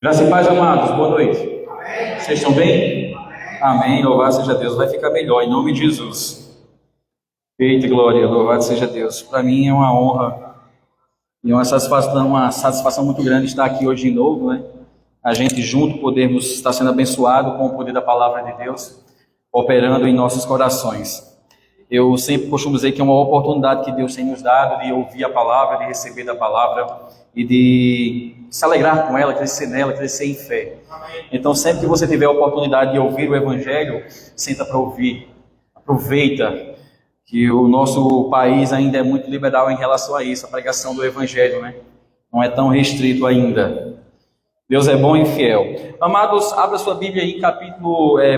Graça e paz, amados. Boa noite. Amém. Vocês estão bem? Amém. Louvado seja Deus. Vai ficar melhor, em nome de Jesus. Eita glória, louvado seja Deus. Para mim é uma honra e uma satisfação muito grande estar aqui hoje de novo, né? A gente junto podermos estar sendo abençoado com o poder da palavra de Deus, operando em nossos corações. Eu sempre costumo dizer que é uma oportunidade que Deus tem nos dado de ouvir a palavra, de receber da palavra e de se alegrar com ela, crescer nela, crescer em fé. Então, sempre que você tiver a oportunidade de ouvir o Evangelho, senta para ouvir, aproveita, que o nosso país ainda é muito liberal em relação a isso, a pregação do Evangelho, né? Não é tão restrito ainda. Deus é bom e fiel. Amados, abra sua Bíblia aí,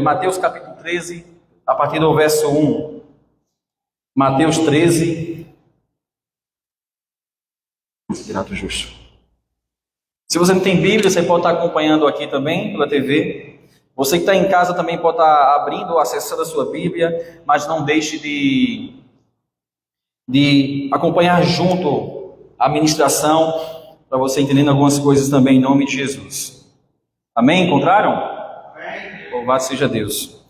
Mateus capítulo 13, a partir do verso 1. Mateus 13. Grato justo. Se você não tem Bíblia, você pode estar acompanhando aqui também pela TV. Você que está em casa também pode estar abrindo, acessando a sua Bíblia, mas não deixe de acompanhar junto a ministração, para você entendendo algumas coisas também em nome de Jesus. Amém? Encontraram? Amém. Louvado seja Deus.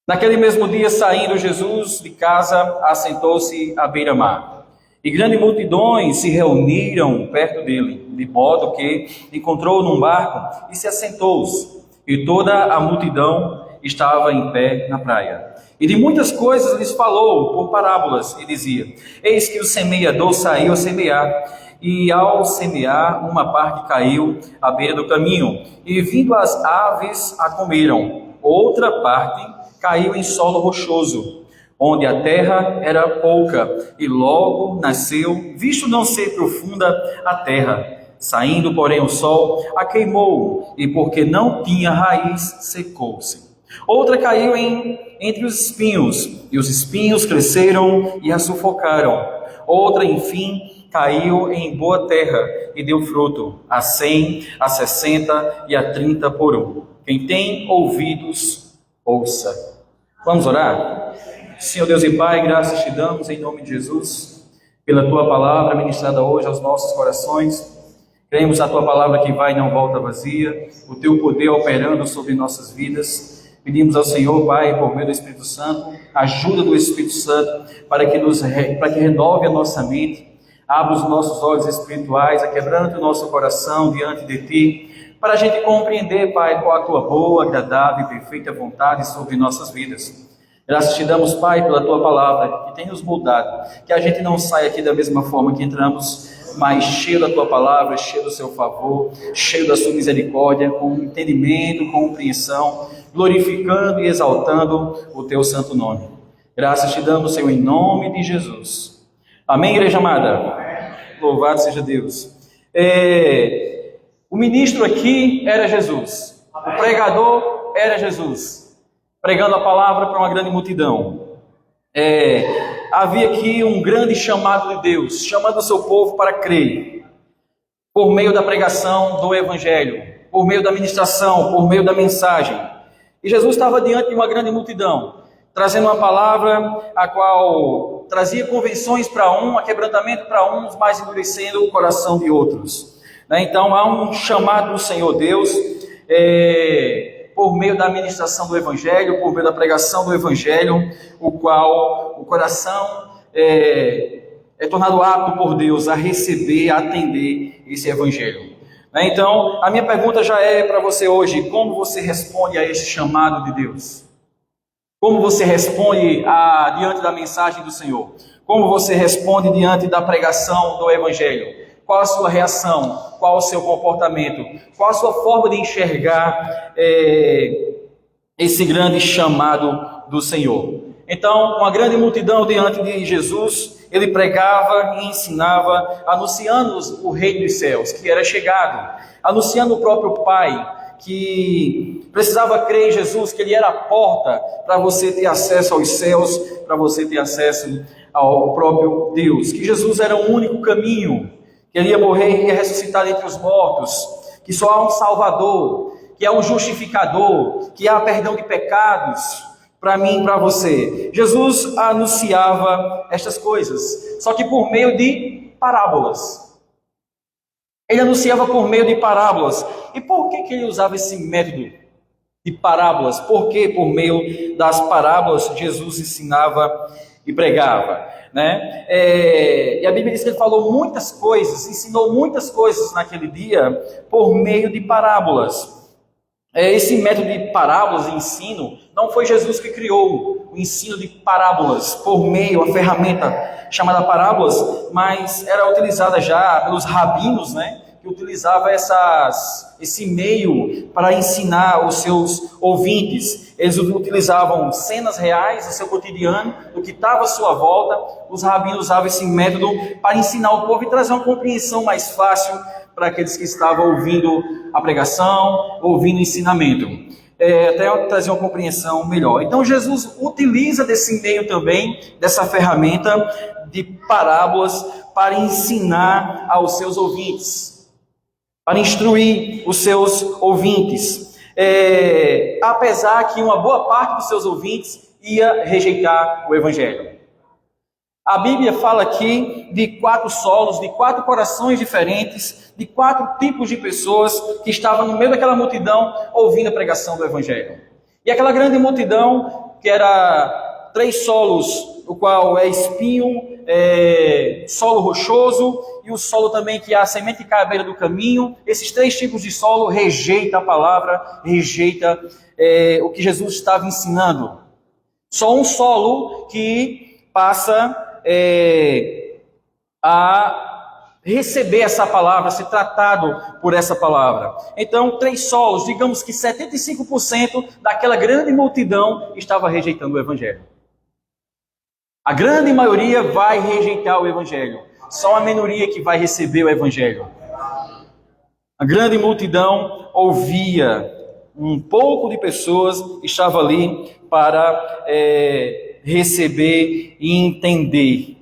Naquele mesmo dia, saindo Jesus de casa, assentou-se à beira-mar. E grandes multidões se reuniram perto dele, de modo que encontrou num barco e se assentou-se. E toda a multidão estava em pé na praia. E de muitas coisas lhes falou por parábolas, e dizia: eis que o semeador saiu a semear, e ao semear, uma parte caiu à beira do caminho, e vindo as aves a comeram. Outra parte caiu em solo rochoso, onde a terra era pouca, e logo nasceu, visto não ser profunda a terra. Saindo, porém, o sol a queimou, e porque não tinha raiz, secou-se. Outra caiu entre os espinhos, e os espinhos cresceram e a sufocaram. Outra, enfim, caiu em boa terra, e deu fruto, a 100, a 60 e a 30 por um. Quem tem ouvidos, ouça. Vamos orar? Senhor Deus e Pai, graças te damos em nome de Jesus, pela Tua palavra ministrada hoje aos nossos corações. Cremos na Tua palavra que vai e não volta vazia, o Teu poder operando sobre nossas vidas. Pedimos ao Senhor, Pai, por meio do Espírito Santo, ajuda do Espírito Santo, para que renove a nossa mente, abra os nossos olhos espirituais, quebrante o nosso coração diante de Ti, para a gente compreender, Pai, qual a Tua boa, agradável e perfeita vontade sobre nossas vidas. Graças te damos, Pai, pela Tua palavra, que tem nos moldado, que a gente não saia aqui da mesma forma que entramos, mas cheio da Tua palavra, cheio do Seu favor, cheio da Sua misericórdia, com entendimento, compreensão, glorificando e exaltando o Teu santo nome. Graças te damos, Senhor, em nome de Jesus. Amém, igreja amada? Amém. Louvado seja Deus. O ministro aqui era Jesus, o pregador era Jesus, pregando a palavra para uma grande multidão. Havia aqui um grande chamado de Deus, chamando o seu povo para crer, por meio da pregação do Evangelho, por meio da ministração, por meio da mensagem. E Jesus estava diante de uma grande multidão, trazendo uma palavra a qual trazia convenções para um, quebrantamento para uns, mas endurecendo o coração de outros. Então há um chamado do Senhor Deus, por meio da ministração do Evangelho, por meio da pregação do Evangelho, o qual o coração é tornado apto por Deus a receber, a atender esse Evangelho. Então, a minha pergunta já é para você hoje: como você responde a esse chamado de Deus? Como você responde diante da mensagem do Senhor? Como você responde diante da pregação do Evangelho? Qual a sua reação? Qual o seu comportamento? Qual a sua forma de enxergar esse grande chamado do Senhor? Então, uma grande multidão diante de Jesus, ele pregava e ensinava, anunciando o Reino dos Céus, que era chegado, anunciando o próprio Pai, que precisava crer em Jesus, que Ele era a porta para você ter acesso aos céus, para você ter acesso ao próprio Deus, que Jesus era o único caminho, que Ele ia morrer e ia ressuscitar entre os mortos, que só há um Salvador, que há um justificador, que há perdão de pecados, para mim e para você. Jesus anunciava estas coisas, só que por meio de parábolas. Ele anunciava por meio de parábolas. E por que ele usava esse método de parábolas? Porque por meio das parábolas Jesus ensinava e pregava, né? E a Bíblia diz que ele falou muitas coisas, ensinou muitas coisas naquele dia por meio de parábolas. Esse método de parábolas de ensino não foi Jesus que criou o ensino de parábolas por meio, a ferramenta chamada parábolas, mas era utilizada já pelos rabinos, né? Que utilizava esse meio para ensinar os seus ouvintes. Eles utilizavam cenas reais do seu cotidiano, do que estava à sua volta. Os rabinos usavam esse método para ensinar o povo e trazer uma compreensão mais fácil para aqueles que estavam ouvindo a pregação, ouvindo o ensinamento. Até trazer uma compreensão melhor. Então Jesus utiliza desse meio também, dessa ferramenta de parábolas para ensinar aos seus ouvintes, para instruir os seus ouvintes. Apesar que uma boa parte dos seus ouvintes ia rejeitar o Evangelho. A Bíblia fala aqui de 4 solos, de 4 corações diferentes, de 4 tipos de pessoas que estavam no meio daquela multidão ouvindo a pregação do Evangelho. E aquela grande multidão, que era 3 solos, o qual é espinho, solo rochoso, e o solo também que a semente cai à beira do caminho. Esses 3 tipos de solo rejeita a palavra, rejeita o que Jesus estava ensinando. Só um solo que passa a receber essa palavra, ser tratado por essa palavra. Então, 3 solos, digamos que 75% daquela grande multidão estava rejeitando o Evangelho. A grande maioria vai rejeitar o Evangelho. Só a minoria que vai receber o Evangelho. A grande multidão ouvia. Um pouco de pessoas estava ali para receber e entender.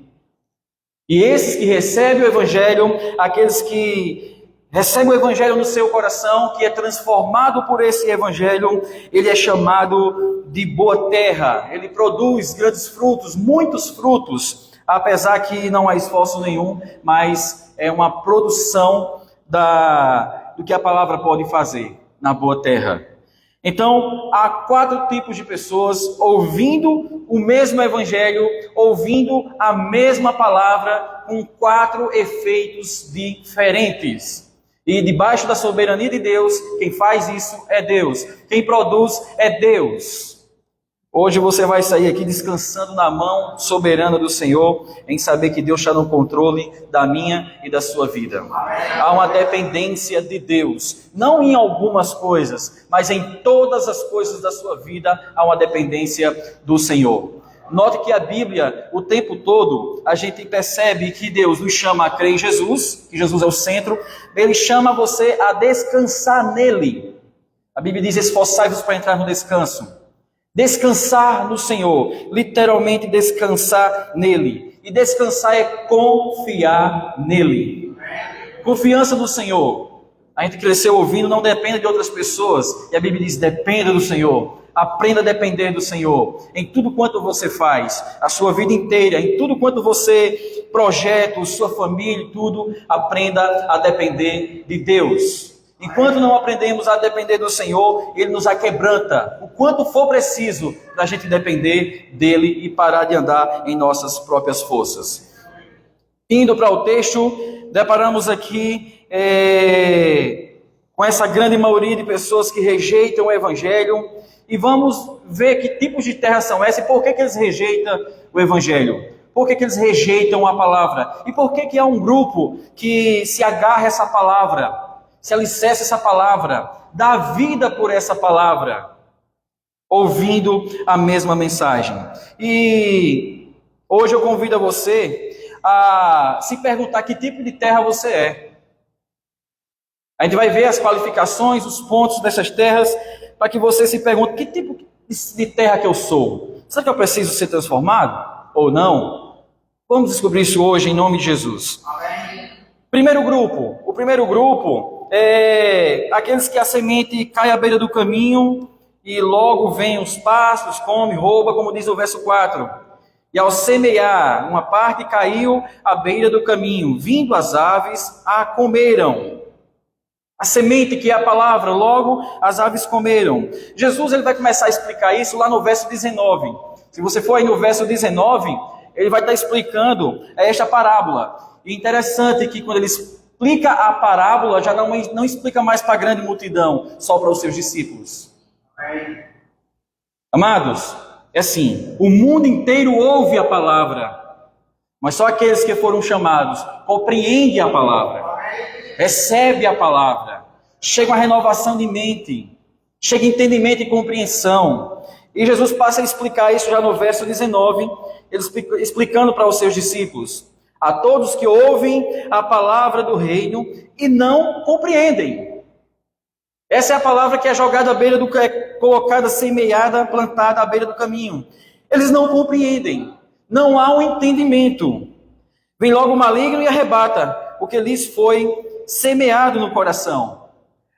E esses que recebem o Evangelho, aqueles que recebem o Evangelho no seu coração, que é transformado por esse Evangelho, ele é chamado de boa terra. Ele produz grandes frutos, muitos frutos, apesar que não há esforço nenhum, mas é uma produção do que a palavra pode fazer na boa terra. Então, há 4 tipos de pessoas ouvindo o mesmo Evangelho, ouvindo a mesma palavra, com 4 efeitos diferentes. E debaixo da soberania de Deus, quem faz isso é Deus. Quem produz é Deus. Hoje você vai sair aqui descansando na mão soberana do Senhor, em saber que Deus está no controle da minha e da sua vida. Há uma dependência de Deus, não em algumas coisas, mas em todas as coisas da sua vida há uma dependência do Senhor. Note que a Bíblia, o tempo todo, a gente percebe que Deus nos chama a crer em Jesus, que Jesus é o centro, Ele chama você a descansar nele. A Bíblia diz: esforçai-vos para entrar no descanso. Descansar no Senhor, literalmente descansar nele. E descansar é confiar nele. Confiança no Senhor. A gente cresceu ouvindo, não dependa de outras pessoas. E a Bíblia diz: dependa do Senhor. Aprenda a depender do Senhor. Em tudo quanto você faz, a sua vida inteira, em tudo quanto você projeta, sua família, tudo, aprenda a depender de Deus. Enquanto não aprendemos a depender do Senhor, Ele nos aquebranta, o quanto for preciso para a gente depender dEle e parar de andar em nossas próprias forças. Indo para o texto, deparamos aqui com essa grande maioria de pessoas que rejeitam o Evangelho, e vamos ver que tipos de terra são essas e por que eles rejeitam o Evangelho. Por que eles rejeitam a palavra? E por que há um grupo que se agarra a essa palavra, se alicerça essa palavra, dá vida por essa palavra, ouvindo a mesma mensagem. E hoje eu convido a você a se perguntar que tipo de terra você é. A gente vai ver as qualificações, os pontos dessas terras, para que você se pergunte: que tipo de terra que eu sou? Será que eu preciso ser transformado ou não? Vamos descobrir isso hoje em nome de Jesus. Amém. O primeiro grupo é aqueles que a semente cai à beira do caminho e logo vêm os pássaros, come, rouba, como diz o verso 4. E ao semear, uma parte caiu à beira do caminho, vindo as aves, a comeram. A semente que é a palavra, logo as aves comeram. Jesus ele vai começar a explicar isso lá no verso 19. Se você for aí no verso 19, ele vai estar explicando esta parábola. E interessante que quando ele explica a parábola, já não explica mais para a grande multidão, só para os seus discípulos. Amados, é assim, o mundo inteiro ouve a palavra, mas só aqueles que foram chamados compreendem a palavra, recebem a palavra, chega uma renovação de mente, chega entendimento e compreensão. E Jesus passa a explicar isso já no verso 19, ele explicando para os seus discípulos: a todos que ouvem a palavra do reino e não compreendem. Essa é a palavra que é jogada à beira do, é colocada, semeada, plantada à beira do caminho. Eles não compreendem, não há um entendimento. Vem logo o maligno e arrebata o que lhes foi semeado no coração.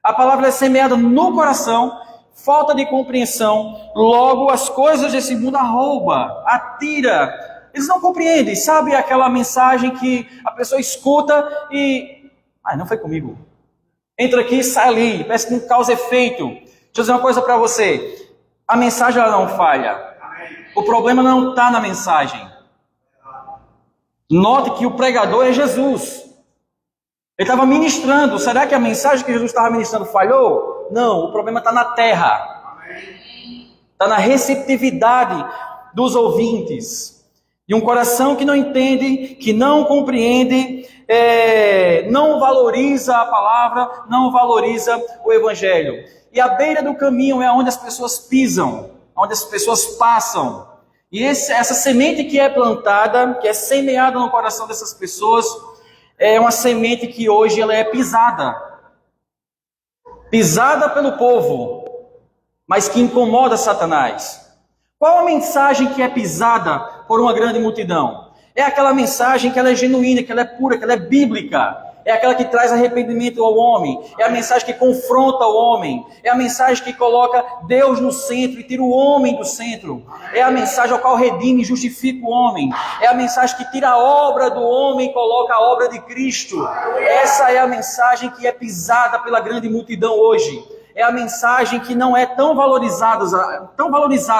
A palavra é semeada no coração, falta de compreensão, logo as coisas desse mundo rouba, atira. Eles não compreendem, sabe aquela mensagem que a pessoa escuta e... não foi comigo. Entra aqui e sai ali, parece que não causa efeito. Deixa eu dizer uma coisa para você. A mensagem ela não falha. O problema não está na mensagem. Note que o pregador é Jesus. Ele estava ministrando. Será que a mensagem que Jesus estava ministrando falhou? Não, o problema está na terra. Está na receptividade dos ouvintes. E um coração que não entende, que não compreende, não valoriza a palavra, não valoriza o evangelho. E a beira do caminho é onde as pessoas pisam, onde as pessoas passam. E essa semente que é plantada, que é semeada no coração dessas pessoas, é uma semente que hoje ela é pisada. Pisada pelo povo, mas que incomoda Satanás. Qual a mensagem que é pisada por uma grande multidão? É aquela mensagem que ela é genuína, que ela é pura, que ela é bíblica. É aquela que traz arrependimento ao homem. É a mensagem que confronta o homem. É a mensagem que coloca Deus no centro e tira o homem do centro. É a mensagem ao qual redime e justifica o homem. É a mensagem que tira a obra do homem e coloca a obra de Cristo. Essa é a mensagem que é pisada pela grande multidão hoje. É a mensagem que não é tão valorizada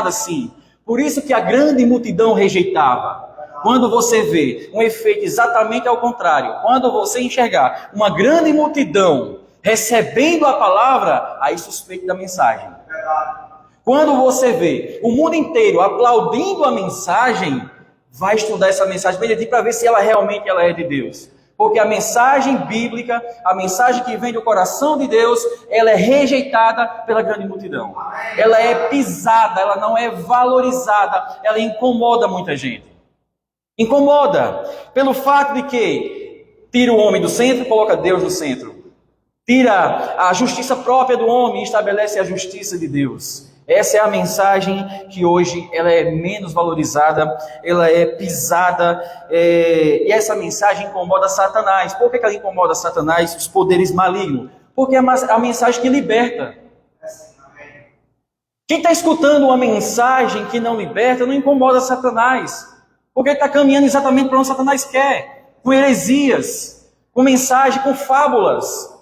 assim. Por isso que a grande multidão rejeitava. Quando você vê um efeito exatamente ao contrário, quando você enxergar uma grande multidão recebendo a palavra, aí suspeite da mensagem. Quando você vê o mundo inteiro aplaudindo a mensagem, vai estudar essa mensagem para ver se ela realmente é de Deus. Porque a mensagem bíblica, a mensagem que vem do coração de Deus, ela é rejeitada pela grande multidão. Ela é pisada, ela não é valorizada, ela incomoda muita gente. Incomoda pelo fato de que tira o homem do centro e coloca Deus no centro. Tira a justiça própria do homem e estabelece a justiça de Deus. Essa é a mensagem que hoje ela é menos valorizada, ela é pisada, e essa mensagem incomoda Satanás. Por que ela incomoda Satanás? Os poderes malignos. Porque é a mensagem que liberta. Quem está escutando uma mensagem que não liberta, não incomoda Satanás. Porque ele está caminhando exatamente para onde Satanás quer. Com heresias, com mensagem, com fábulas.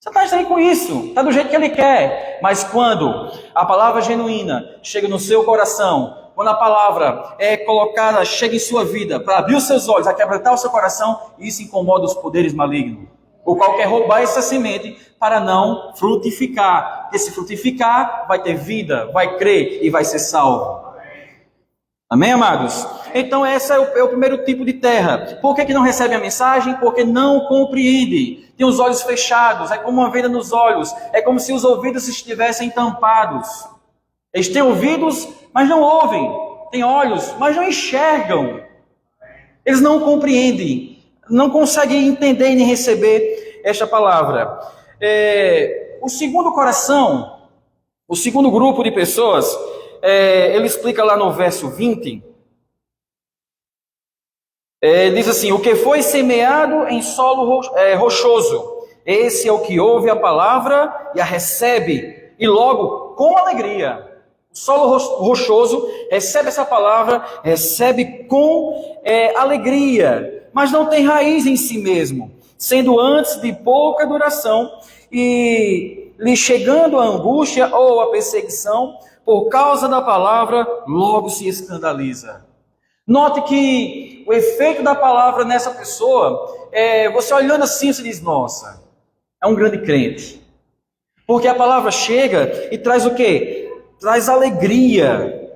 Satanás está aí com isso, está do jeito que ele quer. Mas quando a palavra genuína chega no seu coração, quando a palavra é colocada, chega em sua vida, para abrir os seus olhos, a quebrantar o seu coração, isso incomoda os poderes malignos. O qual quer roubar essa semente para não frutificar. Porque se frutificar, vai ter vida, vai crer e vai ser salvo. Amém, amados? Então esse é o primeiro tipo de terra. Por que não recebe a mensagem? Porque não compreende. Tem os olhos fechados, é como uma venda nos olhos. É como se os ouvidos estivessem tampados. Eles têm ouvidos, mas não ouvem. Têm olhos, mas não enxergam. Eles não compreendem. Não conseguem entender nem receber esta palavra. O segundo coração, o segundo grupo de pessoas... ele explica lá no verso 20, diz assim: o que foi semeado em solo rochoso, esse é o que ouve a palavra e a recebe e logo, com alegria, o solo rochoso recebe essa palavra, recebe com alegria, mas não tem raiz em si mesmo, sendo antes de pouca duração e lhe chegando a angústia ou a perseguição, por causa da palavra, logo se escandaliza. Note que o efeito da palavra nessa pessoa, você olhando assim, você diz, nossa, é um grande crente. Porque a palavra chega e traz o quê? Traz alegria.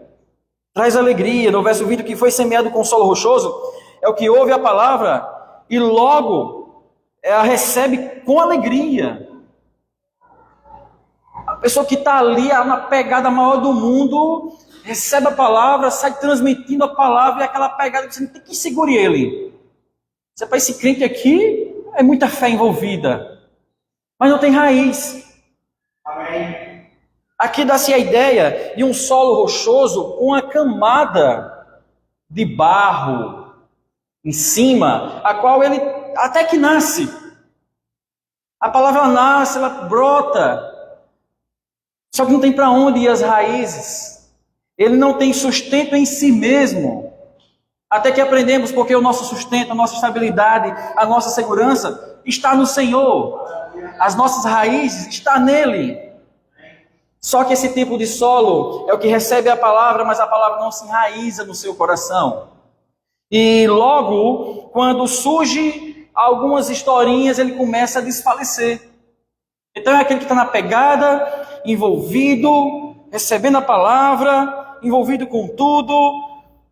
Traz alegria. No verso 20, que foi semeado com solo rochoso, é o que ouve a palavra e logo a recebe com alegria. A pessoa que está ali, na pegada maior do mundo, recebe a palavra, sai transmitindo a palavra, e aquela pegada que você não tem que segurar ele. Você para esse crente aqui, é muita fé envolvida, mas não tem raiz. Amém. Aqui dá-se a ideia de um solo rochoso com uma camada de barro em cima, a qual ele até que nasce. A palavra nasce, ela brota, só que não tem para onde ir as raízes. Ele não tem sustento em si mesmo. Até que aprendemos, porque o nosso sustento, a nossa estabilidade, a nossa segurança está no Senhor. As nossas raízes estão nele. Só que esse tipo de solo é o que recebe a palavra, mas a palavra não se enraiza no seu coração. E logo, quando surge algumas historinhas, ele começa a desfalecer. Então é aquele que está na pegada, envolvido, recebendo a palavra, envolvido com tudo,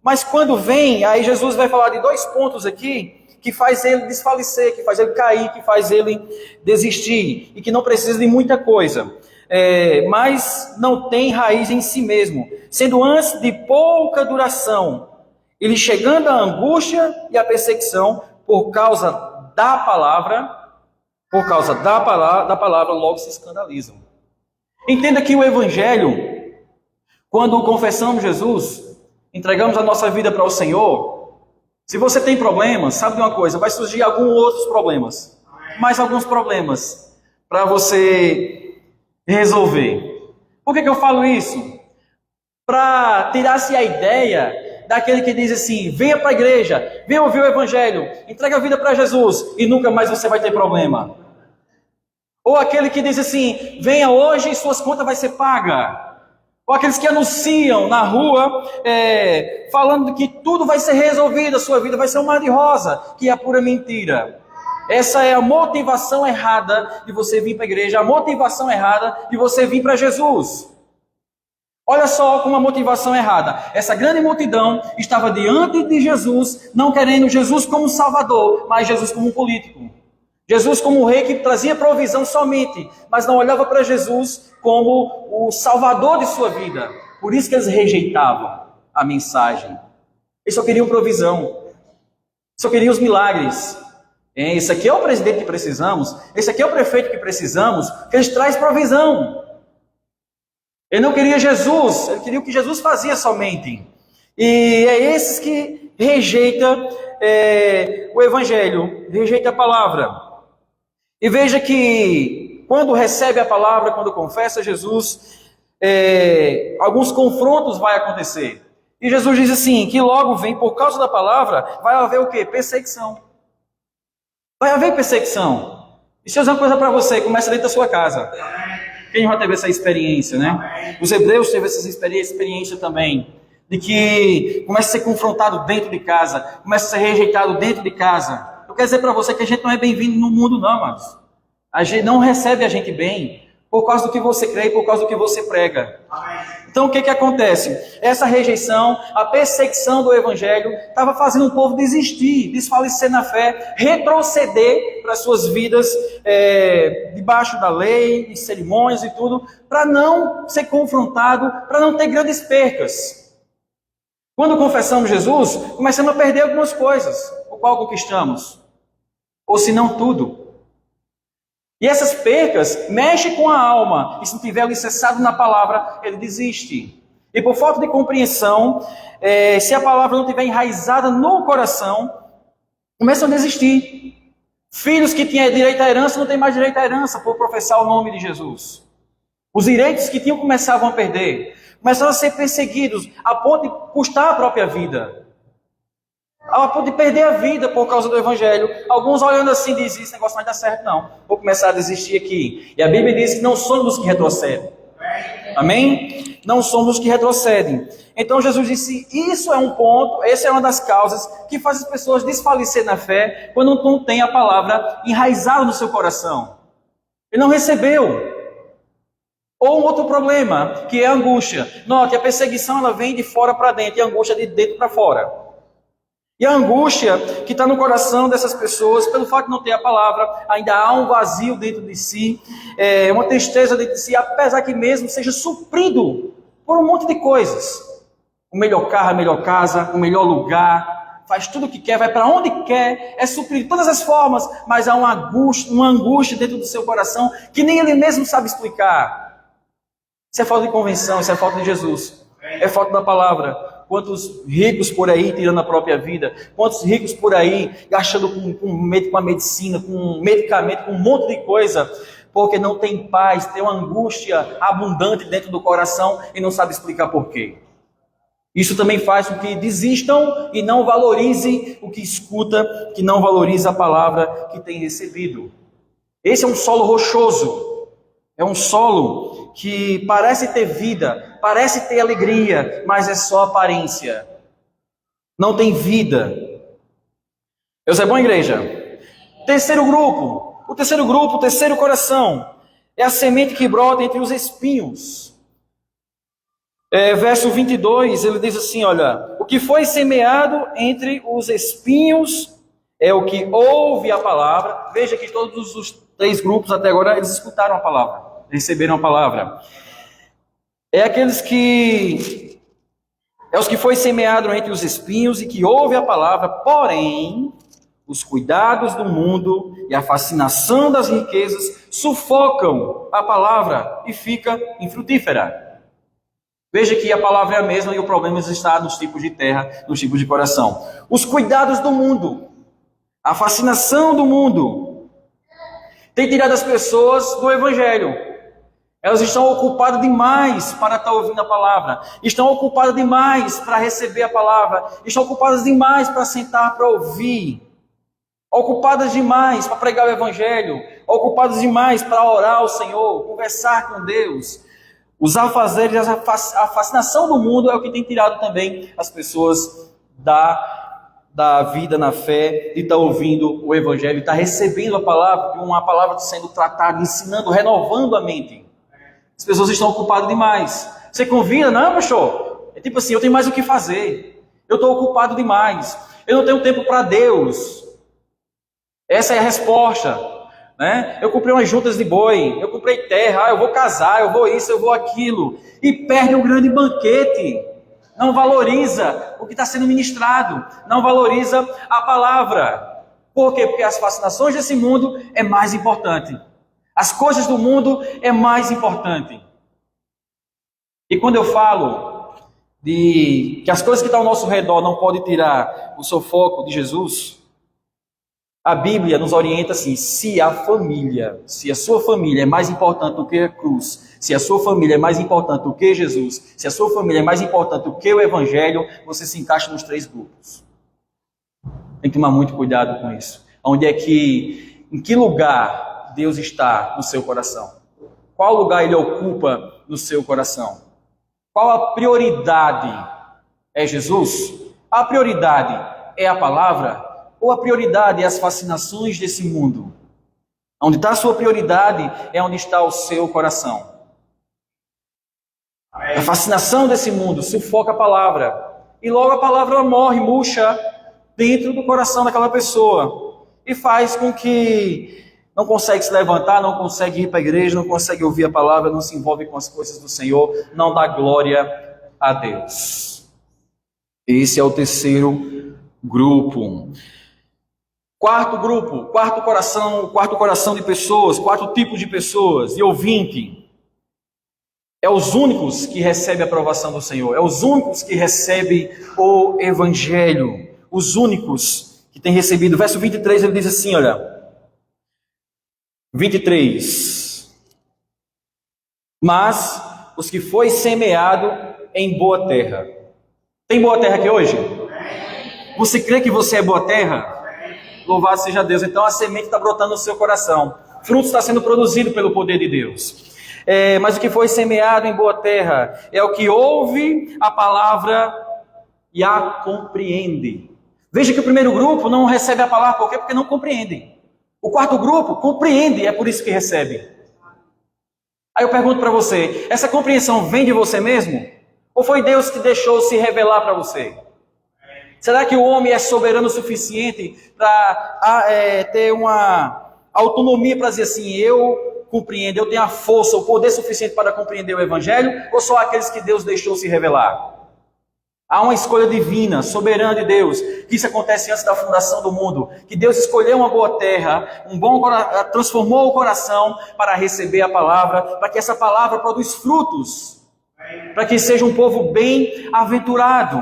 mas quando vem, aí Jesus vai falar de 2 pontos aqui, que faz ele desfalecer, que faz ele cair, que faz ele desistir, e que não precisa de muita coisa, mas não tem raiz em si mesmo, sendo antes de pouca duração, ele chegando à angústia e à perseguição, por causa da palavra, logo se escandalizam. Entenda que o Evangelho, quando confessamos Jesus, entregamos a nossa vida para o Senhor, se você tem problemas, sabe de uma coisa, vai surgir alguns outros problemas, mais alguns problemas para você resolver. Por que eu falo isso? Para tirar-se a ideia daquele que diz assim, venha para a igreja, venha ouvir o Evangelho, entrega a vida para Jesus e nunca mais você vai ter problema. Ou aquele que diz assim, venha hoje e suas contas vão ser pagas. Ou aqueles que anunciam na rua, falando que tudo vai ser resolvido, a sua vida vai ser um mar de rosa, que é a pura mentira. Essa é a motivação errada de você vir para a igreja, a motivação errada de você vir para Jesus. Olha só como a motivação errada. Essa grande multidão estava diante de Jesus, não querendo Jesus como Salvador, mas Jesus como um político. Jesus como um rei que trazia provisão somente, mas não olhava para Jesus como o salvador de sua vida. Por isso que eles rejeitavam a mensagem. Eles só queriam provisão, só queriam os milagres. Esse aqui é o presidente que precisamos, esse aqui é o prefeito que precisamos, que eles trazem provisão. Ele não queria Jesus, ele queria o que Jesus fazia somente. E é esses que rejeitam o Evangelho, rejeitam a palavra. E veja que quando recebe a palavra, quando confessa Jesus, alguns confrontos vai acontecer. E Jesus diz assim, que logo vem, por causa da palavra, vai haver o quê? Perseguição. Vai haver perseguição. Deixa eu dizer uma coisa para você, começa dentro da sua casa. Quem já teve essa experiência, né? Os hebreus teve essa experiência também, de que começa a ser confrontado dentro de casa, começa a ser rejeitado dentro de casa. Eu quero dizer para você que a gente não é bem-vindo no mundo não, amados. A gente não recebe a gente bem por causa do que você crê e por causa do que você prega. Então o que acontece? Essa rejeição, a perseguição do Evangelho estava fazendo o povo desistir, desfalecer na fé, retroceder para suas vidas debaixo da lei, de cerimônias e tudo, para não ser confrontado, para não ter grandes percas. Quando confessamos Jesus, começamos a perder algumas coisas, o qual conquistamos, ou se não tudo. E essas percas mexem com a alma, e se não tiver alicerçado na palavra, ele desiste. E por falta de compreensão, se a palavra não estiver enraizada no coração, começam a desistir. Filhos que tinham direito à herança, não têm mais direito à herança, por professar o nome de Jesus. Os direitos que tinham começavam a perder. Começaram a ser perseguidos a ponto de custar a própria vida. A ponto de perder a vida por causa do Evangelho. Alguns olhando assim dizem, esse negócio não vai dar certo não. Vou começar a desistir aqui. E a Bíblia diz que não somos os que retrocedem. Amém? Não somos os que retrocedem. Então Jesus disse, isso é um ponto, essa é uma das causas que faz as pessoas desfalecer na fé quando não tem a palavra enraizada no seu coração. Ele não recebeu. Ou um outro problema, que é a angústia. Note, a perseguição ela vem de fora para dentro e a angústia de dentro para fora. E a angústia que está no coração dessas pessoas, pelo fato de não ter a palavra, ainda há um vazio dentro de si, uma tristeza dentro de si, apesar que mesmo seja suprido por um monte de coisas. O melhor carro, a melhor casa, o melhor lugar, faz tudo o que quer, vai para onde quer, é suprido de todas as formas, mas há uma angústia dentro do seu coração que nem ele mesmo sabe explicar. Isso é falta de convenção, isso é falta de Jesus, é falta da palavra. Quantos ricos por aí tirando a própria vida, quantos ricos por aí gastando com a medicina, com medicamento, com um monte de coisa, porque não tem paz, tem uma angústia abundante dentro do coração e não sabe explicar por quê. Isso também faz com que desistam e não valorizem o que escuta, que não valoriza a palavra que tem recebido. Esse é um solo rochoso. É um solo que parece ter vida, parece ter alegria, mas é só aparência. Não tem vida. Deus é bom, igreja? Terceiro grupo, o terceiro coração, é a semente que brota entre os espinhos. Verso 22, ele diz assim, olha, o que foi semeado entre os espinhos é o que ouve a palavra. Veja que todos os três grupos até agora, eles escutaram a palavra, receberam a palavra. É os que foi semeado entre os espinhos e que ouve a palavra, porém, os cuidados do mundo e a fascinação das riquezas sufocam a palavra e fica infrutífera. Veja que a palavra é a mesma e o problema está nos tipos de terra, nos tipos de coração. Os cuidados do mundo, a fascinação do mundo, tem tirado as pessoas do Evangelho. Elas estão ocupadas demais para estar ouvindo a palavra. Estão ocupadas demais para receber a palavra. Estão ocupadas demais para sentar para ouvir. Ocupadas demais para pregar o Evangelho. Ocupadas demais para orar ao Senhor, conversar com Deus. Os afazeres, a fascinação do mundo é o que tem tirado também as pessoas da vida na fé, de estar ouvindo o Evangelho, de estar recebendo a palavra, uma palavra sendo tratada, ensinando, renovando a mente. As pessoas estão ocupadas demais. Você convida? Não, pastor. É tipo assim, eu tenho mais o que fazer. Eu estou ocupado demais. Eu não tenho tempo para Deus. Essa é a resposta. Né? Eu comprei umas juntas de boi. Eu comprei terra. Eu vou casar. Eu vou isso, eu vou aquilo. E perde um grande banquete. Não valoriza o que está sendo ministrado. Não valoriza a palavra. Por quê? Porque as fascinações desse mundo é mais importante. As coisas do mundo é mais importante. E quando eu falo de que as coisas que estão ao nosso redor não podem tirar o seu foco de Jesus, a Bíblia nos orienta assim, se a sua família é mais importante do que a cruz, se a sua família é mais importante do que Jesus, se a sua família é mais importante do que o Evangelho, você se encaixa nos três grupos. Tem que tomar muito cuidado com isso. Em que lugar Deus está no seu coração? Qual lugar Ele ocupa no seu coração? Qual a prioridade? É Jesus? A prioridade é a palavra? Ou a prioridade é as fascinações desse mundo? Onde está a sua prioridade é onde está o seu coração. A fascinação desse mundo sufoca a palavra. E logo a palavra morre, murcha dentro do coração daquela pessoa. E faz com que não consegue se levantar, não consegue ir para a igreja, não consegue ouvir a palavra, não se envolve com as coisas do Senhor, não dá glória a Deus. Esse é o terceiro grupo. Quarto grupo, quarto coração de pessoas, quarto tipo de pessoas, de ouvinte. É os únicos que recebem a aprovação do Senhor, é os únicos que recebem o Evangelho, os únicos que têm recebido. Verso 23, ele diz assim, olha, 23. Mas os que foi semeado em boa terra. Tem boa terra aqui hoje? Você crê que você é boa terra? Louvado seja Deus. Então a semente está brotando no seu coração. Fruto está sendo produzido pelo poder de Deus. Mas o que foi semeado em boa terra é o que ouve a palavra e a compreende. Veja que o primeiro grupo não recebe a palavra, por quê? Porque não compreendem. O quarto grupo compreende, é por isso que recebe. Aí eu pergunto para você, essa compreensão vem de você mesmo? Ou foi Deus que deixou se revelar para você? Será que o homem é soberano o suficiente para ter uma autonomia para dizer assim, eu compreendo, eu tenho a força, o poder suficiente para compreender o Evangelho? Ou só aqueles que Deus deixou se revelar? Há uma escolha divina, soberana de Deus, que isso acontece antes da fundação do mundo, que Deus escolheu uma boa terra, transformou o coração para receber a palavra, para que essa palavra produza frutos, para que seja um povo bem-aventurado.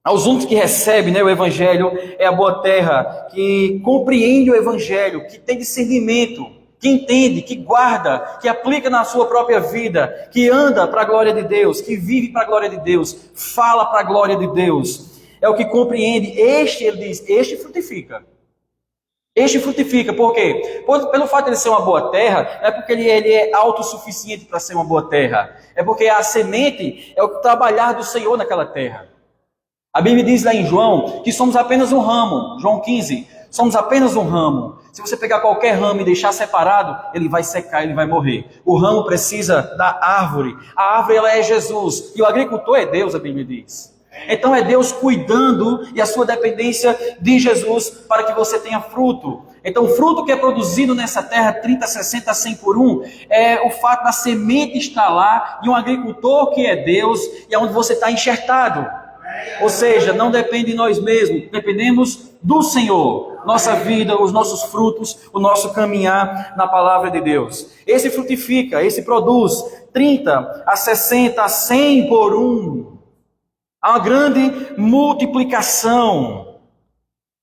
Aos únicos que recebem o Evangelho é a boa terra, que compreende o Evangelho, que tem discernimento, que entende, que guarda, que aplica na sua própria vida, que anda para a glória de Deus, que vive para a glória de Deus, fala para a glória de Deus. É o que compreende. Ele diz, este frutifica. Este frutifica, por quê? Pelo fato de ele ser uma boa terra, não é porque ele é autossuficiente para ser uma boa terra. É porque a semente é o trabalhar do Senhor naquela terra. A Bíblia diz lá em João que somos apenas um ramo. João 15, somos apenas um ramo. Se você pegar qualquer ramo e deixar separado, ele vai secar, ele vai morrer. O ramo precisa da árvore. A árvore ela é Jesus. E o agricultor é Deus, a Bíblia diz. Então é Deus cuidando e a sua dependência de Jesus para que você tenha fruto. Então o fruto que é produzido nessa terra, 30, 60, 100 por um, é o fato da semente estar lá e um agricultor que é Deus e é onde você está enxertado. Ou seja, não depende de nós mesmos, dependemos do Senhor. Nossa vida, os nossos frutos, o nosso caminhar na palavra de Deus. Esse frutifica, esse produz 30, a 60, a 100 por um. Há uma grande multiplicação.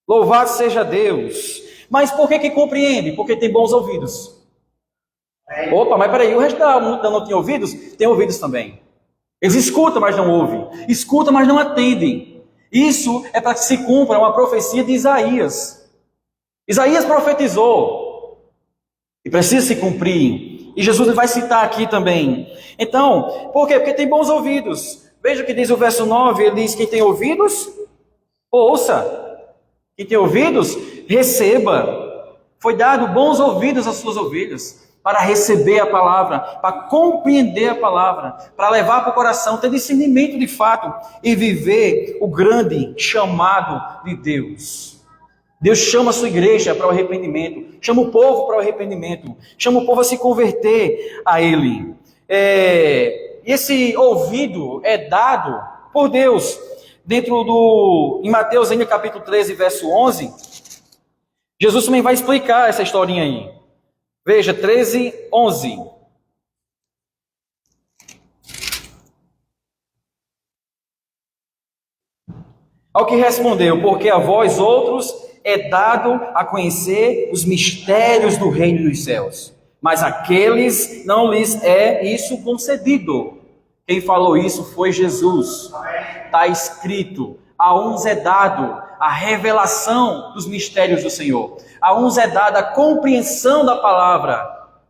Louvado seja Deus. Mas por que compreende? Porque tem bons ouvidos. Opa, mas peraí, o resto da multidão não tem ouvidos? Tem ouvidos também. Eles escutam, mas não ouvem. Escutam, mas não atendem. Isso é para que se cumpra uma profecia de Isaías. Isaías profetizou. E precisa se cumprir. E Jesus vai citar aqui também. Então, por quê? Porque tem bons ouvidos. Veja o que diz o verso 9. Ele diz, quem tem ouvidos, ouça. Quem tem ouvidos, receba. Foi dado bons ouvidos às suas ovelhas. Para receber a palavra, para compreender a palavra, para levar para o coração, ter discernimento de fato e viver o grande chamado de Deus. Deus chama a sua igreja para o arrependimento, chama o povo para o arrependimento, chama o povo a se converter a Ele. Esse ouvido é dado por Deus. Em Mateus ainda capítulo 13, verso 11, Jesus também vai explicar essa historinha aí. Veja, 13, 11. Ao que respondeu, porque a vós outros é dado a conhecer os mistérios do reino dos céus, mas àqueles não lhes é isso concedido. Quem falou isso foi Jesus. Está escrito, a uns é dado a revelação dos mistérios do Senhor. A uns é dada a compreensão da palavra.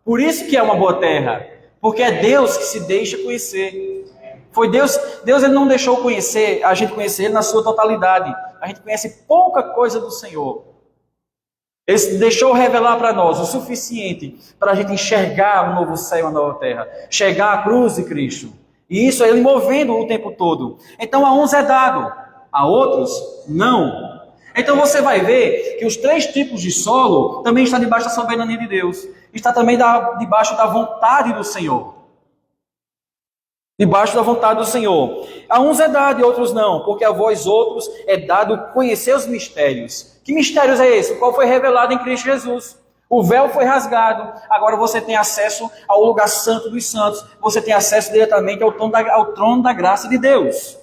Por isso que é uma boa terra. Porque é Deus que se deixa conhecer. Foi Deus ele não deixou a gente conhecer Ele na sua totalidade. A gente conhece pouca coisa do Senhor. Ele deixou revelar para nós o suficiente para a gente enxergar um novo céu e uma nova terra. Chegar à cruz de Cristo. E isso é Ele movendo o tempo todo. Então a uns é dado, a outros não. Então você vai ver que os 3 tipos de solo também estão debaixo da soberania de Deus. Está também debaixo da vontade do Senhor. Debaixo da vontade do Senhor. A uns é dado e a outros não, porque a vós outros é dado conhecer os mistérios. Que mistérios é esse? O qual foi revelado em Cristo Jesus. O véu foi rasgado, agora você tem acesso ao lugar santo dos santos. Você tem acesso diretamente ao trono da graça de Deus.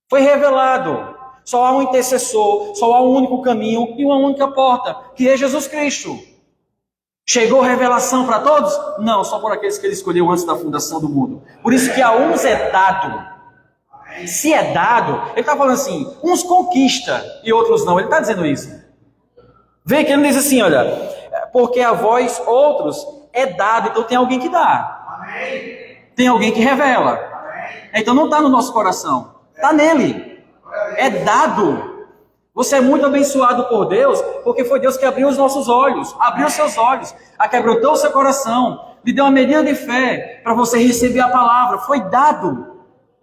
Foi revelado. Só há um intercessor, só há um único caminho e uma única porta, que é Jesus Cristo. Chegou revelação para todos? Não, só por aqueles que ele escolheu antes da fundação do mundo. Por isso que a uns é dado. Se é dado, ele está falando assim, uns conquista e outros não. Ele está dizendo isso. Vê que ele diz assim, olha, porque a vós outros é dado, então tem alguém que dá. Tem alguém que revela. Então não está no nosso coração, está nele. É dado. Você é muito abençoado por Deus, porque foi Deus que abriu os nossos olhos, abriu os seus olhos, aquebrantou o seu coração, lhe deu uma medida de fé para você receber a palavra. Foi dado,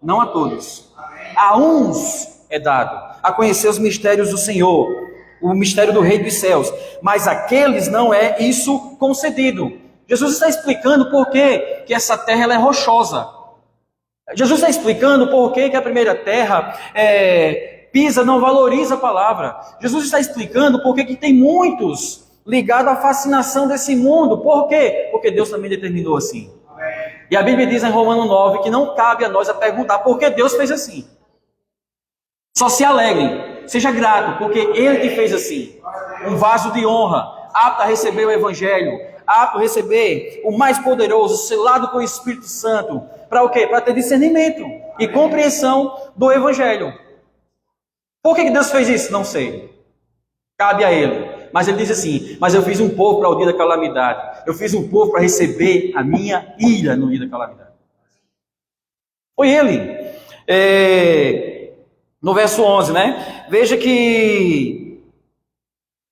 não a todos. A uns é dado, a conhecer os mistérios do Senhor, o mistério do Rei dos Céus, mas àqueles não é isso concedido. Jesus está explicando por que essa terra ela é rochosa. Jesus está explicando por que a primeira terra pisa, não valoriza a palavra. Jesus está explicando por que tem muitos ligados à fascinação desse mundo. Por quê? Porque Deus também determinou assim. E a Bíblia diz em Romanos 9 que não cabe a nós a perguntar por que Deus fez assim. Só se alegrem, seja grato, porque Ele que fez assim. Um vaso de honra, apto a receber o Evangelho, apto a receber o mais poderoso, selado com o Espírito Santo. Para o quê? Para ter discernimento e compreensão do Evangelho. Por que Deus fez isso? Não sei. Cabe a Ele. Mas Ele diz assim, mas eu fiz um povo para o dia da calamidade. Eu fiz um povo para receber a minha ira no dia da calamidade. Foi Ele. No verso 11, né? Veja que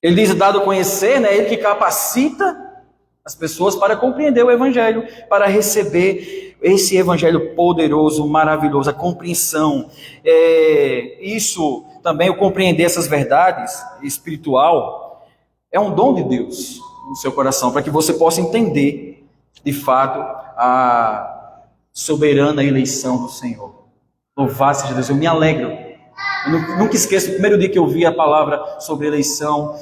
Ele diz, dado a conhecer, né? Ele que capacita as pessoas para compreender o Evangelho, para receber esse Evangelho poderoso, maravilhoso, a compreensão. Isso também, o compreender essas verdades espiritual, é um dom de Deus no seu coração, para que você possa entender, de fato, a soberana eleição do Senhor. Louvado seja Deus, eu me alegro. Eu nunca esqueço o primeiro dia que eu vi a palavra sobre eleição,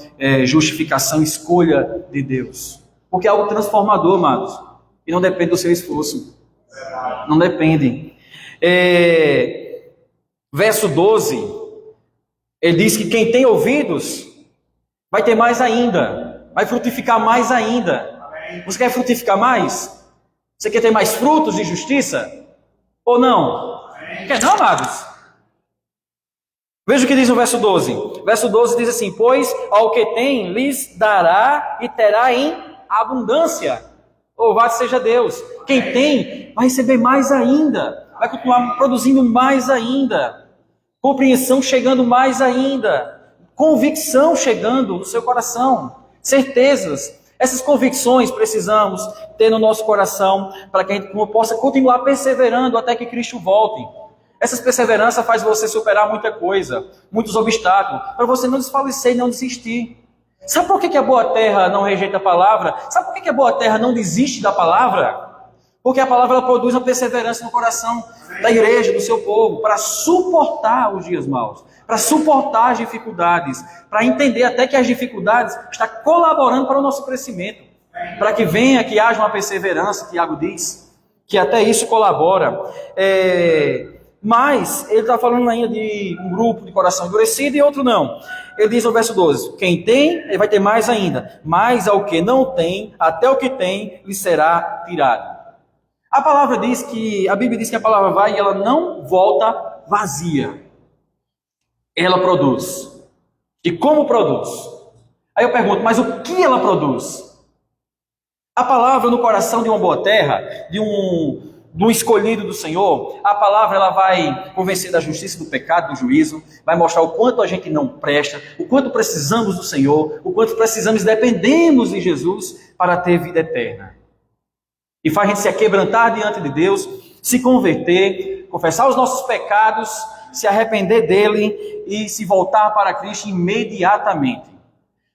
justificação, escolha de Deus. Porque é algo transformador, amados. E não depende do seu esforço. Não depende. Verso 12. Ele diz que quem tem ouvidos vai ter mais ainda. Vai frutificar mais ainda. Você quer frutificar mais? Você quer ter mais frutos de justiça? Ou não? Quer não, amados? Veja o que diz no verso 12. Verso 12 diz assim, pois ao que tem lhes dará e terá em abundância. Louvado seja Deus. Quem tem vai receber mais ainda. Vai continuar produzindo mais ainda. Compreensão chegando mais ainda. Convicção chegando no seu coração. Certezas. Essas convicções precisamos ter no nosso coração para que a gente possa continuar perseverando até que Cristo volte. Essa perseverança faz você superar muita coisa, muitos obstáculos, para você não desfalecer e não desistir. Sabe por que a boa terra não rejeita a palavra? Sabe por que a boa terra não desiste da palavra? Porque a palavra ela produz uma perseverança no coração da igreja, do seu povo, para suportar os dias maus, para suportar as dificuldades, para entender até que as dificuldades estão colaborando para o nosso crescimento, para que venha, que haja uma perseverança, Tiago diz, que até isso colabora. Mas ele está falando ainda de um grupo de coração endurecido e outro não. Ele diz no verso 12, quem tem, ele vai ter mais ainda, mas ao que não tem, até o que tem, lhe será tirado. A palavra diz que, a Bíblia diz que a palavra vai e ela não volta vazia. Ela produz. E como produz? Aí eu pergunto, mas o que ela produz? A palavra no coração de uma boa terra, de um escolhido do Senhor, a palavra ela vai convencer da justiça, do pecado, do juízo, vai mostrar o quanto a gente não presta, o quanto precisamos do Senhor, o quanto precisamos e dependemos de Jesus para ter vida eterna. E faz a gente se aquebrantar diante de Deus, se converter, confessar os nossos pecados, se arrepender dele e se voltar para Cristo imediatamente.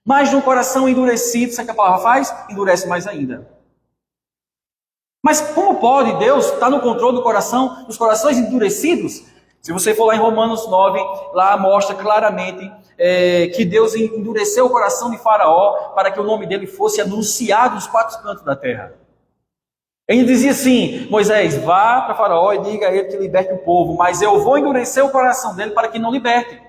Mas no coração endurecido, sabe o que a palavra faz? Endurece mais ainda. Mas como pode Deus estar no controle do coração, dos corações endurecidos? Se você for lá em Romanos 9, lá mostra claramente que Deus endureceu o coração de Faraó para que o nome dele fosse anunciado nos quatro cantos da terra. Ele dizia assim, Moisés, vá para Faraó e diga a ele que liberte o povo, mas eu vou endurecer o coração dele para que não liberte.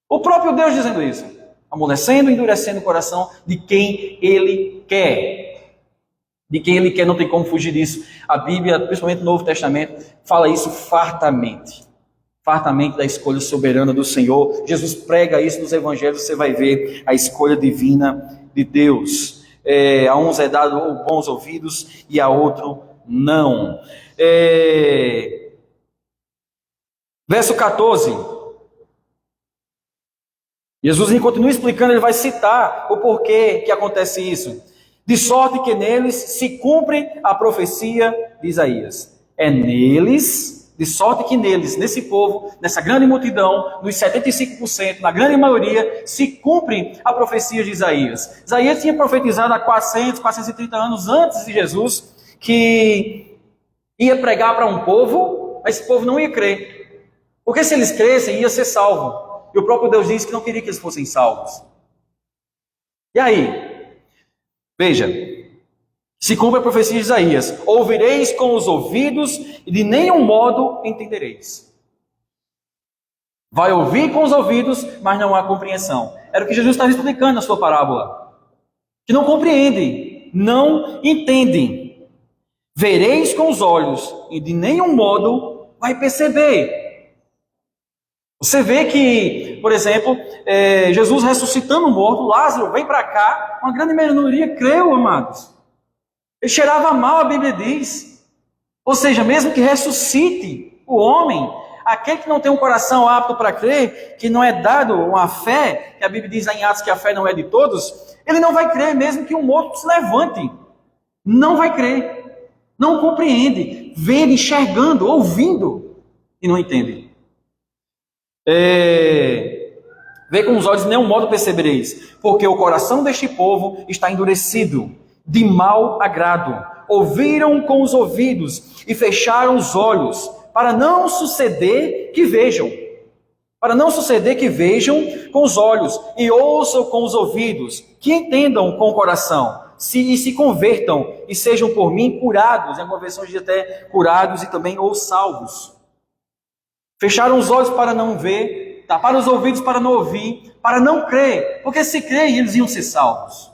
O próprio Deus dizendo isso. amolecendo e endurecendo o coração de quem ele quer. De quem ele quer, não tem como fugir disso. A Bíblia, principalmente no Novo Testamento, fala isso fartamente. Fartamente da escolha soberana do Senhor. Jesus prega isso nos evangelhos, você vai ver a escolha divina de Deus. A uns é dado bons ouvidos e a outro não. Verso 14. Jesus continua explicando, ele vai citar o porquê que acontece isso. De sorte que neles se cumpre a profecia de Isaías. É neles, de sorte que neles, nesse povo, nessa grande multidão, nos 75%, na grande maioria, se cumpre a profecia de Isaías. Isaías tinha profetizado há 430 anos antes de Jesus, que ia pregar para um povo, mas esse povo não ia crer. Porque se eles crescem, ia ser salvo. E o próprio Deus disse que não queria que eles fossem salvos. E aí? Veja. Se cumpre a profecia de Isaías. Ouvireis com os ouvidos e de nenhum modo entendereis. Vai ouvir com os ouvidos, mas não há compreensão. Era o que Jesus estava explicando na sua parábola. Que não compreendem, não entendem. Vereis com os olhos e de nenhum modo vai perceber. Você vê que, por exemplo, Jesus ressuscitando o morto, Lázaro vem para cá, uma grande maioria creu, amados. Ele cheirava mal, a Bíblia diz. Ou seja, mesmo que ressuscite o homem, aquele que não tem um coração apto para crer, que não é dado uma fé, que a Bíblia diz em Atos que a fé não é de todos, ele não vai crer mesmo que um morto se levante. Não vai crer. Não compreende. Vendo, enxergando, ouvindo e não entende. Vê com os olhos, de nenhum modo percebereis, porque o coração deste povo está endurecido, de mau agrado. Ouviram com os ouvidos e fecharam os olhos, para não suceder que vejam. Para não suceder que vejam com os olhos e ouçam com os ouvidos, que entendam com o coração, se convertam e sejam por mim curados. Em alguma versão diz até curados e também ou salvos. Fecharam os olhos para não ver, taparam os ouvidos para não ouvir, para não crer, porque se crerem eles iam ser salvos.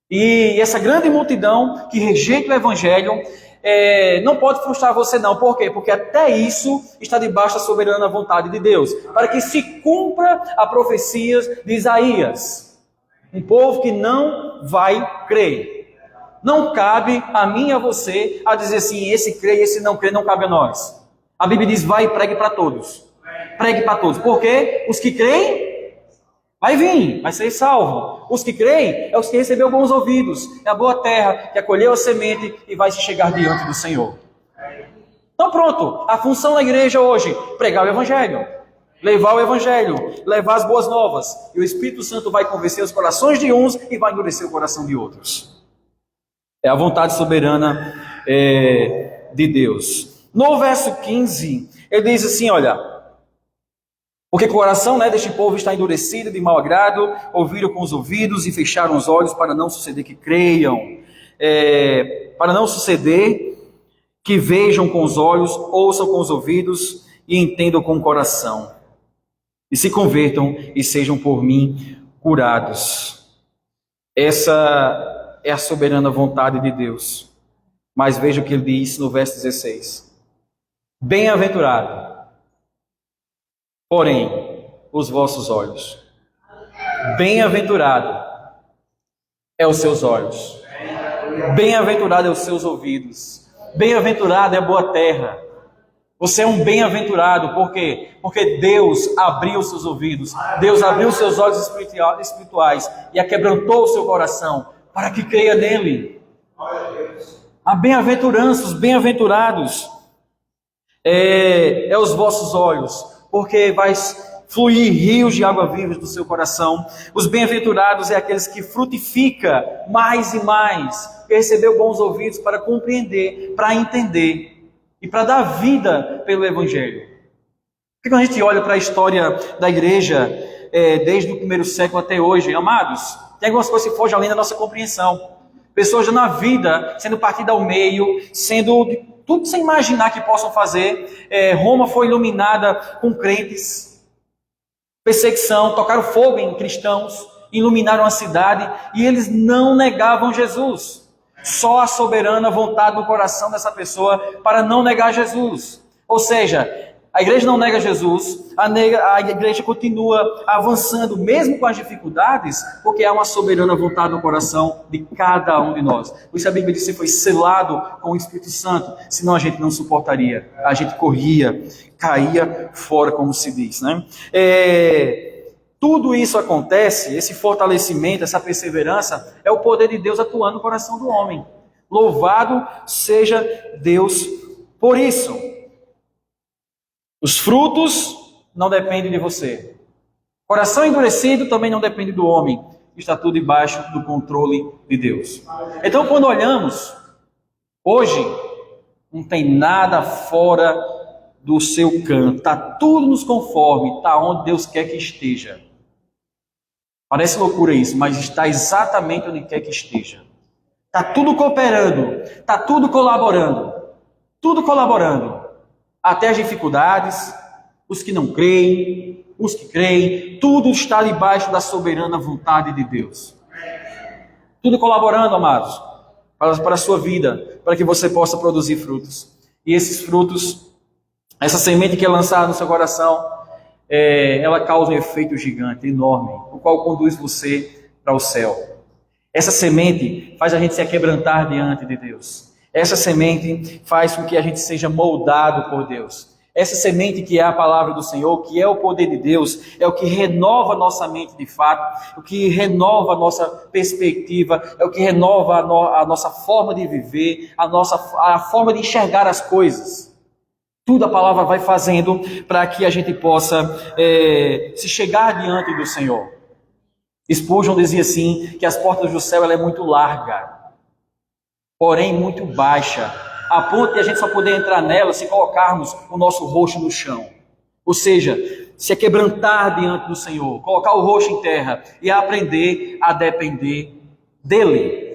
E essa grande multidão que rejeita o Evangelho não pode frustrar você não. Por quê? Porque até isso está debaixo da soberana vontade de Deus, para que se cumpra a profecia de Isaías. Um povo que não vai crer. Não cabe a mim e a você a dizer assim, esse crê e esse não crê, não cabe a nós. A Bíblia diz, vai e pregue para todos. Pregue para todos. Porque os que creem, vai vir, vai ser salvo. Os que creem, é os que receberam bons ouvidos. É a boa terra, que acolheu a semente e vai se chegar diante do Senhor. Então pronto, a função da igreja hoje, pregar o Evangelho. Levar o Evangelho, levar as boas novas. E o Espírito Santo vai convencer os corações de uns e vai endurecer o coração de outros. É a vontade soberana de Deus. No verso 15, ele diz assim, olha, porque o coração deste povo está endurecido, de mau agrado, ouviram com os ouvidos e fecharam os olhos para não suceder que creiam, para não suceder que vejam com os olhos, ouçam com os ouvidos e entendam com o coração, e se convertam e sejam por mim curados. Essa é a soberana vontade de Deus. Mas veja o que ele diz no verso 16. Bem-aventurado, porém, os vossos olhos. Bem-aventurado é os seus olhos. Bem-aventurado é os seus ouvidos. Bem-aventurado é a boa terra. Você é um bem-aventurado, por quê? Porque Deus abriu os seus ouvidos, Deus abriu os seus olhos espirituais e aquebrantou o seu coração para que creia nele. A bem-aventurança, os bem-aventurados é os vossos olhos, porque vai fluir rios de água viva do seu coração. Os bem-aventurados é aqueles que frutifica mais e mais, que recebeu bons ouvidos para compreender, para entender e para dar vida pelo Evangelho. Porque quando a gente olha para a história da igreja, desde o primeiro século até hoje, amados, tem algumas coisas que fogem além da nossa compreensão. Pessoas já na vida, sendo partidas ao meio, sendo tudo sem imaginar que possam fazer. Roma foi iluminada com crentes, perseguição, tocaram fogo em cristãos, iluminaram a cidade e eles não negavam Jesus. Só a soberana vontade no coração dessa pessoa para não negar Jesus. Ou seja, a igreja não nega Jesus, a igreja continua avançando, mesmo com as dificuldades, porque há uma soberana vontade no coração de cada um de nós. Por isso a Bíblia diz que foi selado com o Espírito Santo, senão a gente não suportaria, a gente corria, caía fora, como se diz, né? Tudo isso acontece, esse fortalecimento, essa perseverança, é o poder de Deus atuando no coração do homem. Louvado seja Deus por isso. Os frutos não dependem de você. Coração endurecido também não depende do homem. Está tudo debaixo do controle de Deus. Então, quando olhamos, hoje, não tem nada fora do seu canto. Está tudo nos conforme, está onde Deus quer que esteja. Parece loucura isso, mas está exatamente onde quer que esteja. Está tudo cooperando, está tudo colaborando. Tudo colaborando. Até as dificuldades, os que não creem, os que creem, tudo está debaixo da soberana vontade de Deus. Tudo colaborando, amados, para a sua vida, para que você possa produzir frutos. E esses frutos, essa semente que é lançada no seu coração, ela causa um efeito gigante, enorme, o qual conduz você para o céu. Essa semente faz a gente se aquebrantar diante de Deus. Essa semente faz com que a gente seja moldado por Deus. Essa semente que é a palavra do Senhor, que é o poder de Deus, é o que renova a nossa mente de fato, o que renova a nossa perspectiva, é o que renova a nossa forma de viver, a forma de enxergar as coisas. Tudo a palavra vai fazendo para que a gente possa se chegar diante do Senhor. Spurgeon dizia assim, que as portas do céu ela é muito larga, porém muito baixa, a ponto de a gente só poder entrar nela se colocarmos o nosso rosto no chão. Ou seja, se quebrantar diante do Senhor, colocar o rosto em terra e aprender a depender dEle.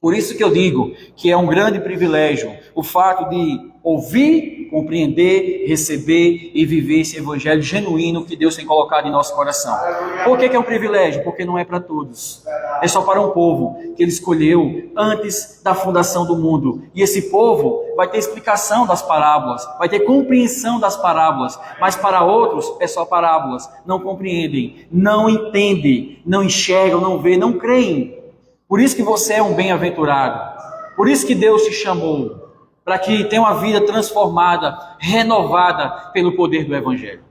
Por isso que eu digo que é um grande privilégio o fato de ouvir, compreender, receber e viver esse evangelho genuíno que Deus tem colocado em nosso coração. Por que é um privilégio? Porque não é para todos. É só para um povo que Ele escolheu antes da fundação do mundo. E esse povo vai ter explicação das parábolas, vai ter compreensão das parábolas, mas para outros é só parábolas. Não compreendem, não entendem, não enxergam, não veem, não creem. Por isso que você é um bem-aventurado. Por isso que Deus te chamou, para que tenha uma vida transformada, renovada pelo poder do Evangelho.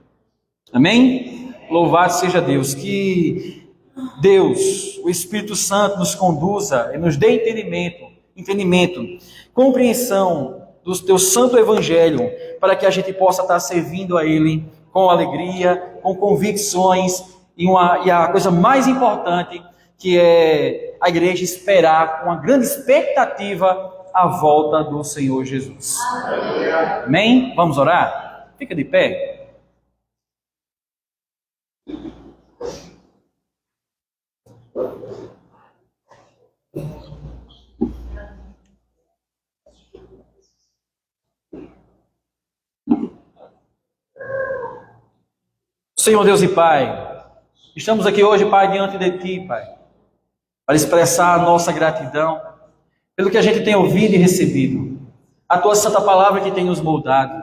Amém? Louvado seja Deus. Que Deus, o Espírito Santo, nos conduza e nos dê entendimento, compreensão do teu santo Evangelho, para que a gente possa estar servindo a Ele com alegria, com convicções e a coisa mais importante, que é a igreja esperar com uma grande expectativa a volta do Senhor Jesus. Amém? Vamos orar? Fica de pé. Senhor Deus e Pai, estamos aqui hoje, Pai, diante de Ti, Pai, para expressar a nossa gratidão pelo que a gente tem ouvido e recebido, a Tua santa palavra que tem nos moldado.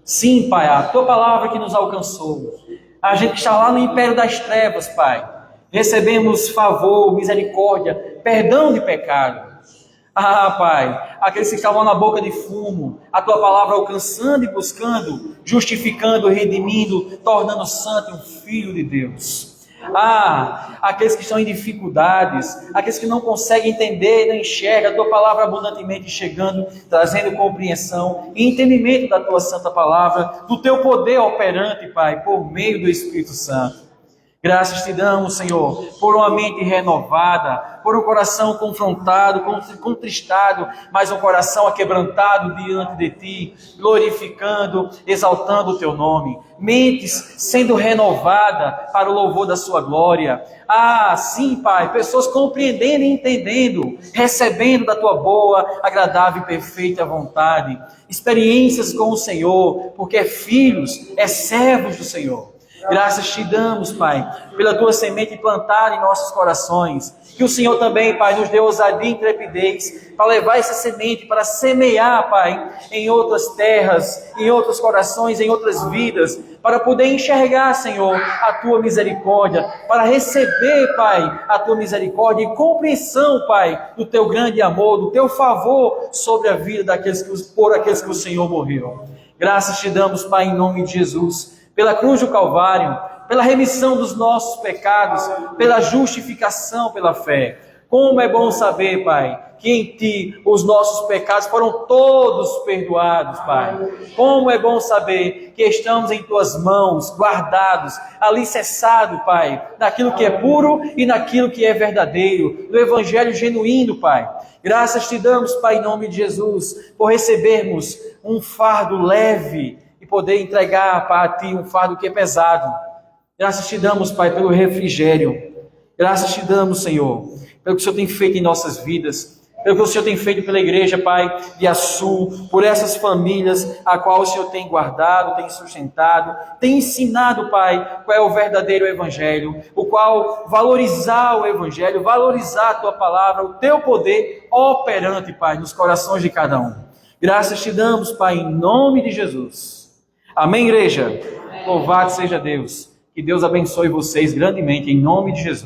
Sim, Pai, a Tua palavra que nos alcançou. A gente que está lá no império das trevas, Pai, recebemos favor, misericórdia, perdão de pecado. Ah, Pai, aqueles que estavam na boca de fumo, a Tua palavra alcançando e buscando, justificando, redimindo, tornando santo um filho de Deus. Ah, aqueles que estão em dificuldades, aqueles que não conseguem entender, não enxergam, a Tua palavra abundantemente chegando, trazendo compreensão e entendimento da Tua santa palavra, do Teu poder operante, Pai, por meio do Espírito Santo. Graças te damos, Senhor, por uma mente renovada, por um coração confrontado, contristado, mas um coração aquebrantado diante de Ti, glorificando, exaltando o Teu nome. Mentes sendo renovada para o louvor da Sua glória. Ah, sim, Pai, pessoas compreendendo e entendendo, recebendo da Tua boa, agradável e perfeita vontade. Experiências com o Senhor, porque é filhos, é servos do Senhor. Graças te damos, Pai, pela tua semente plantada em nossos corações. Que o Senhor também, Pai, nos dê ousadia e intrepidez para levar essa semente, para semear, Pai, em outras terras, em outros corações, em outras vidas, para poder enxergar, Senhor, a tua misericórdia, para receber, Pai, a tua misericórdia e compreensão, Pai, do teu grande amor, do teu favor sobre a vida por aqueles que o Senhor morreu. Graças te damos, Pai, em nome de Jesus, pela cruz do Calvário, pela remissão dos nossos pecados, pela justificação pela fé. Como é bom saber, Pai, que em Ti os nossos pecados foram todos perdoados, Pai. Como é bom saber que estamos em Tuas mãos, guardados, alicerçados, Pai, naquilo que é puro e naquilo que é verdadeiro, do Evangelho genuíno, Pai. Graças te damos, Pai, em nome de Jesus, por recebermos um fardo leve e poder entregar para Ti um fardo que é pesado. Graças te damos, Pai, pelo refrigério. Graças te damos, Senhor, pelo que o Senhor tem feito em nossas vidas, pelo que o Senhor tem feito pela igreja, Pai, de Açu, por essas famílias a qual o Senhor tem guardado, tem sustentado, tem ensinado, Pai, qual é o verdadeiro Evangelho, o qual valorizar o Evangelho, valorizar a Tua palavra, o Teu poder operante, Pai, nos corações de cada um. Graças te damos, Pai, em nome de Jesus. Amém, igreja? Amém. Louvado seja Deus. Que Deus abençoe vocês grandemente, em nome de Jesus.